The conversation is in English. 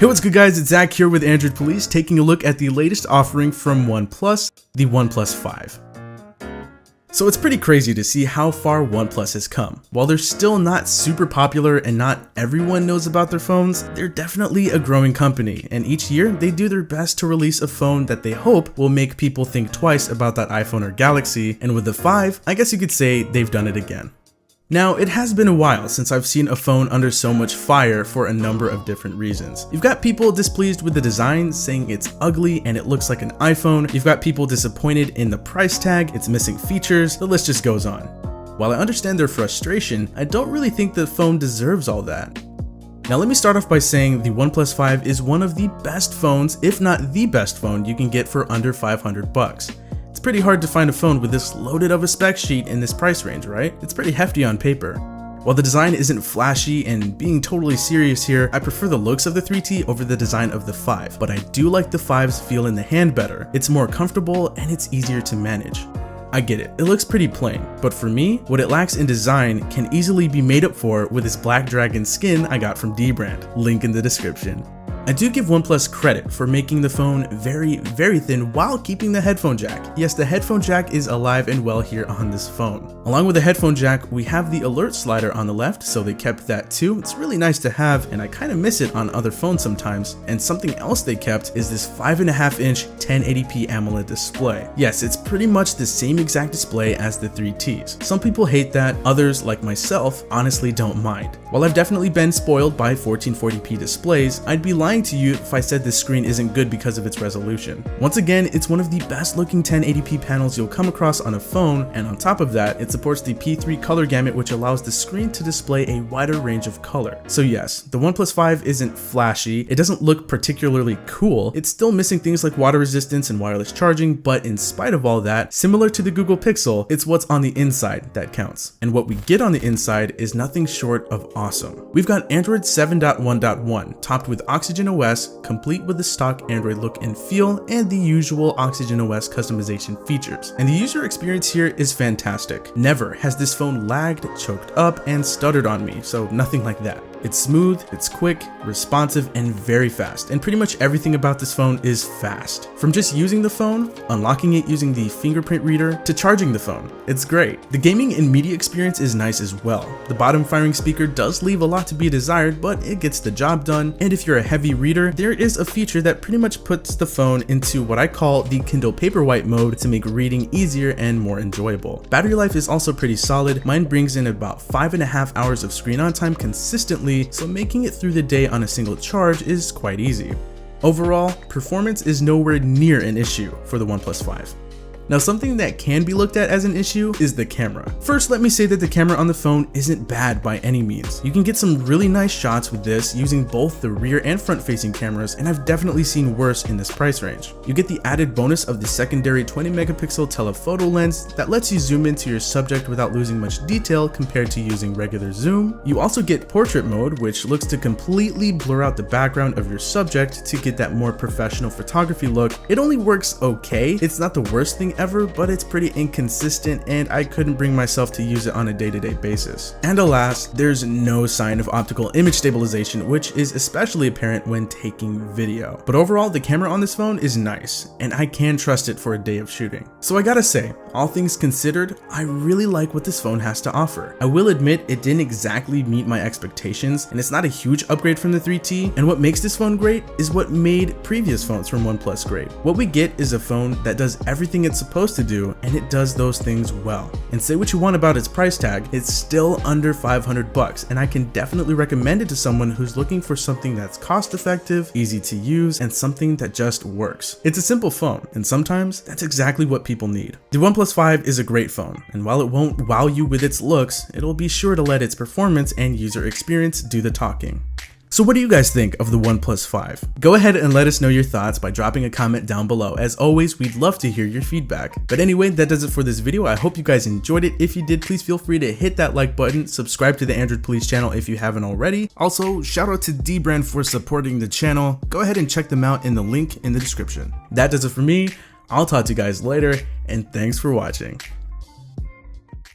Hey, what's good guys, it's Zach here with Android Police, taking a look at the latest offering from OnePlus, the OnePlus 5. So it's pretty crazy to see how far OnePlus has come. While they're still not super popular and not everyone knows about their phones, they're definitely a growing company, and each year they do their best to release a phone that they hope will make people think twice about that iPhone or Galaxy, and with the 5, I guess you could say they've done it again. Now, it has been a while since I've seen a phone under so much fire for a number of different reasons. You've got people displeased with the design, saying it's ugly and it looks like an iPhone. You've got people disappointed in the price tag, it's missing features, the list just goes on. While I understand their frustration, I don't really think the phone deserves all that. Now let me start off by saying the OnePlus 5 is one of the best phones, if not the best phone you can get for under 500 bucks. It's pretty hard to find a phone with this loaded of a spec sheet in this price range, right? It's pretty hefty on paper. While the design isn't flashy, and being totally serious here, I prefer the looks of the 3T over the design of the 5, but I do like the 5's feel in the hand better. It's more comfortable and it's easier to manage. I get it, it looks pretty plain, but for me, what it lacks in design can easily be made up for with this Black Dragon skin I got from Dbrand, link in the description. I do give OnePlus credit for making the phone very thin while keeping the headphone jack. Yes, the headphone jack is alive and well here on this phone. Along with the headphone jack, we have the alert slider on the left, so they kept that too. It's really nice to have, and I kind of miss it on other phones sometimes. And something else they kept is this 5.5-inch 1080p AMOLED display. Yes, it's pretty much the same exact display as the 3Ts. Some people hate that, others, like myself, honestly don't mind. While I've definitely been spoiled by 1440p displays, I'd be lying to you if I said this screen isn't good because of its resolution. Once again, it's one of the best looking 1080p panels you'll come across on a phone, and on top of that, it supports the P3 color gamut, which allows the screen to display a wider range of color. So yes, the OnePlus 5 isn't flashy, it doesn't look particularly cool, it's still missing things like water resistance and wireless charging, but in spite of all that, similar to the Google Pixel, it's what's on the inside that counts. And what we get on the inside is nothing short of awesome. We've got Android 7.1.1, topped with Oxygen OS, complete with the stock Android look and feel, and the usual Oxygen OS customization features. And the user experience here is fantastic. Never has this phone lagged, choked up, and stuttered on me, so nothing like that. It's smooth, it's quick, responsive, and very fast, and pretty much everything about this phone is fast. From just using the phone, unlocking it using the fingerprint reader, to charging the phone, it's great. The gaming and media experience is nice as well. The bottom firing speaker does leave a lot to be desired, but it gets the job done, and if you're a heavy reader, there is a feature that pretty much puts the phone into what I call the Kindle Paperwhite mode to make reading easier and more enjoyable. Battery life is also pretty solid. Mine brings in about 5.5 hours of screen on time consistently, so making it through the day on a single charge is quite easy. Overall, performance is nowhere near an issue for the OnePlus 5. Now, something that can be looked at as an issue is the camera. First, let me say that the camera on the phone isn't bad by any means. You can get some really nice shots with this using both the rear and front facing cameras, and I've definitely seen worse in this price range. You get the added bonus of the secondary 20 megapixel telephoto lens that lets you zoom into your subject without losing much detail compared to using regular zoom. You also get portrait mode, which looks to completely blur out the background of your subject to get that more professional photography look. It only works okay. It's not the worst thing ever, but it's pretty inconsistent and I couldn't bring myself to use it on a day-to-day basis. And alas, there's no sign of optical image stabilization, which is especially apparent when taking video. But overall, the camera on this phone is nice, and I can trust it for a day of shooting. So I gotta say, all things considered, I really like what this phone has to offer. I will admit it didn't exactly meet my expectations, and it's not a huge upgrade from the 3T, and what makes this phone great is what made previous phones from OnePlus great. What we get is a phone that does everything it's supposed to do, and it does those things well. And say what you want about its price tag, it's still under 500 bucks, and I can definitely recommend it to someone who's looking for something that's cost effective, easy to use, and something that just works. It's a simple phone, and sometimes that's exactly what people need. The OnePlus 5 is a great phone, and while it won't wow you with its looks, it'll be sure to let its performance and user experience do the talking. So what do you guys think of the OnePlus 5? Go ahead and let us know your thoughts by dropping a comment down below. As always, we'd love to hear your feedback. But anyway, that does it for this video. I hope you guys enjoyed it. If you did, please feel free to hit that like button, subscribe to the Android Police channel if you haven't already. Also, shout out to Dbrand for supporting the channel. Go ahead and check them out in the link in the description. That does it for me. I'll talk to you guys later, and thanks for watching.